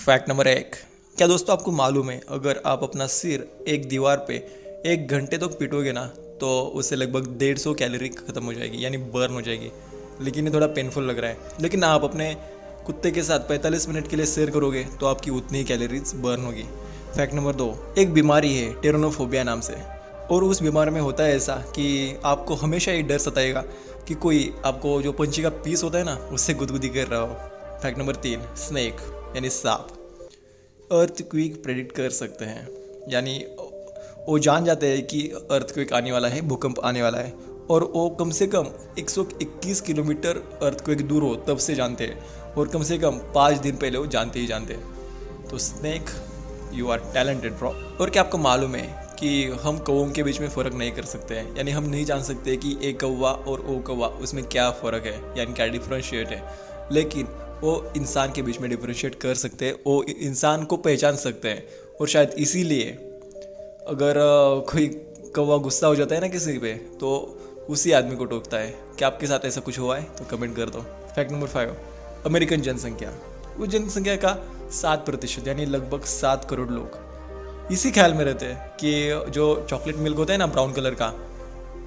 Fact number 1। क्या दोस्तों आपको मालूम है, अगर आप अपना सिर एक दीवार पे 1 घंटे तक पीटोगे ना तो उससे लगभग 150 कैलोरी ख़त्म हो जाएगी, यानी बर्न हो जाएगी। लेकिन ये थोड़ा पेनफुल लग रहा है, लेकिन आप अपने कुत्ते के साथ 45 मिनट के लिए शेयर करोगे तो आपकी उतनी ही कैलोरीज बर्न होगी। Fact number 2। एक बीमारी है टेरोनोफोबिया नाम से, और उस बीमारी में होता है ऐसा कि आपको हमेशा ये डर सताएगा कि कोई आपको जो पंछी का पीस होता है ना उससे गुदगुदी कर रहा हो। Fact number 3। स्नेक यानी सांप अर्थक्वेक प्रेडिक्ट कर सकते हैं, यानी वो जान जाते हैं कि अर्थक्वेक आने वाला है, भूकंप आने वाला है, और वो कम से कम 121 किलोमीटर अर्थक्वेक दूर हो तब से जानते हैं, और कम से कम 5 दिन पहले वो जानते ही जानते हैं। तो snake, you are talented bro. और क्या आपको मालूम है कि हम कौवों के बीच में फ़र्क नहीं कर सकते हैं, यानी हम नहीं जान सकते कि एक कौवा और ओ कौवा उसमें क्या फ़र्क है, यानी क्या डिफ्रेंशिएट है, लेकिन वो इंसान के बीच में डिफ्रेंशिएट कर सकते हैं, वो इंसान को पहचान सकते हैं। और शायद इसीलिए अगर कोई कौवा गुस्सा हो जाता है ना किसी पे, तो उसी आदमी को टोकता है। क्या आपके साथ ऐसा कुछ हुआ है तो कमेंट कर दो। Fact number 5। अमेरिकन जनसंख्या, वो जनसंख्या का 7% यानी लगभग 7 करोड़ लोग इसी ख्याल में रहते हैं कि जो चॉकलेट मिल्क होता है ना ब्राउन कलर का,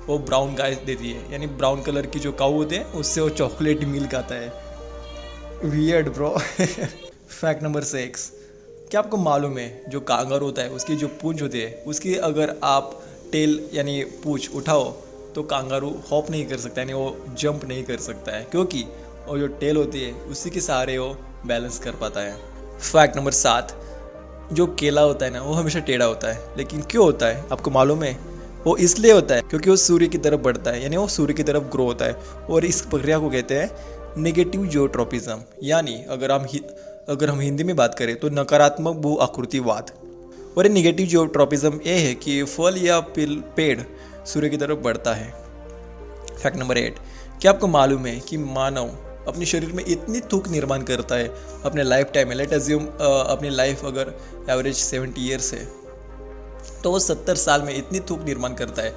वो ब्राउन गाय देती है, यानी ब्राउन कलर की जो काऊ होते हैं उससे वो चॉकलेट मिल्क आता है। Weird bro. Fact number 6। क्या आपको मालूम है जो कांगारू होता है उसकी जो पूंछ होती है, उसकी अगर आप टेल यानी पूंछ उठाओ तो कांगारू हॉप नहीं कर सकता, यानी वो जंप नहीं कर सकता है, क्योंकि वो जो टेल होती है उसी के सहारे वो बैलेंस कर पाता है। Fact number 7। जो केला होता है ना वो हमेशा टेढ़ा होता है, लेकिन क्यों होता है आपको मालूम है? वो इसलिए होता है क्योंकि वो सूर्य की तरफ बढ़ता है, यानी वो सूर्य की तरफ ग्रो होता है, और इस प्रक्रिया को कहते हैं नेगेटिव जियोट्रॉपिज्म, यानी अगर हम हिंदी में बात करें तो नकारात्मक भू आकृतिवाद। और ये नेगेटिव जियोट्रॉपिज्म ये है कि फल या पेड़ सूर्य की तरफ बढ़ता है। Fact number 8। क्या आपको मालूम है कि मानव अपने शरीर में इतनी थूक निर्माण करता है अपने लाइफ टाइम में, लेट अज्यूम अपनी लाइफ अगर एवरेज 70 ईयर्स है, तो वो 70 साल में इतनी थूक निर्माण करता है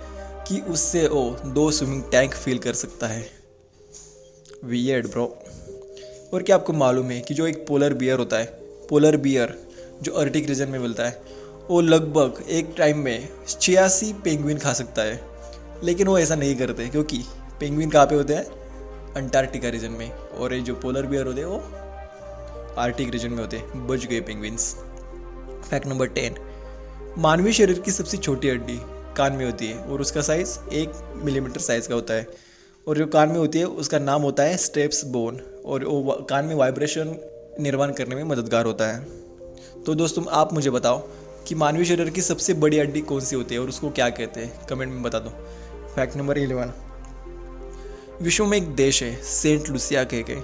कि उससे वो 2 स्विमिंग टैंक फिल कर सकता है। Weird bro. और क्या आपको मालूम है कि जो एक पोलर बियर होता है, पोलर बियर जो आर्कटिक रीजन में मिलता है, वो लगभग एक टाइम में 86 पेंगुइन खा सकता है, लेकिन वो ऐसा नहीं करते क्योंकि पेंगुइन कहाँ पे होते हैं? अंटार्कटिका रीजन में, और ये जो पोलर बियर होते हैं वो आर्कटिक रीजन में होते हैं। बच गए पेंगुइन्स। Fact number 10। मानवीय शरीर की सबसे छोटी हड्डी कान में होती है, और उसका साइज 1 मिलीमीटर साइज का होता है, और जो कान में होती है उसका नाम होता है स्टेप्स बोन, और वो कान में वाइब्रेशन निर्माण करने में मददगार होता है। तो दोस्तों आप मुझे बताओ कि मानवीय शरीर की सबसे बड़ी हड्डी कौन सी होती है और उसको क्या कहते हैं, कमेंट में बता दो। Fact number 11। विश्व में एक देश है सेंट लुसिया कह के,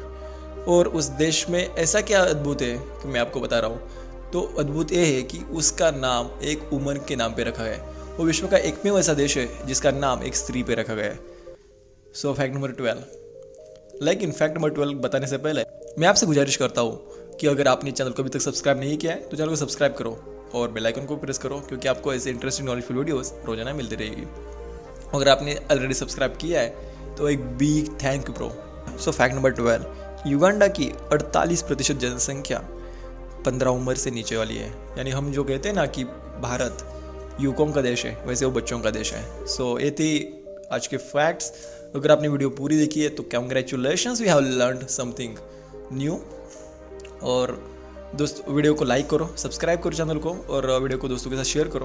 और उस देश में ऐसा क्या अद्भुत है कि मैं आपको बता रहा हूँ। तो अद्भुत ये है कि उसका नाम एक वुमन के नाम पे रखा गया है। वो विश्व का एकमेव ऐसा देश है जिसका नाम एक स्त्री पे रखा गया है। सो फैक्ट नंबर 12। लेकिन फैक्ट नंबर 12 बताने से पहले मैं आपसे गुजारिश करता हूँ कि अगर आपने चैनल को अभी तक सब्सक्राइब नहीं किया है तो चैनल को सब्सक्राइब करो और बेल आइकन को प्रेस करो, क्योंकि आपको ऐसे इंटरेस्टिंग नॉलेजफुल वीडियोस रोजाना मिलती रहेगी। अगर आपने ऑलरेडी सब्सक्राइब किया है तो एक big thank you bro. So fact number 12। Uganda की 48% जनसंख्या 15 उम्र से नीचे वाली है, यानी हम जो कहते हैं ना कि भारत युवकों का देश है, वैसे वो बच्चों का देश है। सो ये थी आज के फैक्ट्स। अगर आपने वीडियो पूरी देखी है तो congratulations, we have learned something new. और दोस्त वीडियो को लाइक करो, सब्सक्राइब करो चैनल को, और वीडियो को दोस्तों के साथ शेयर करो।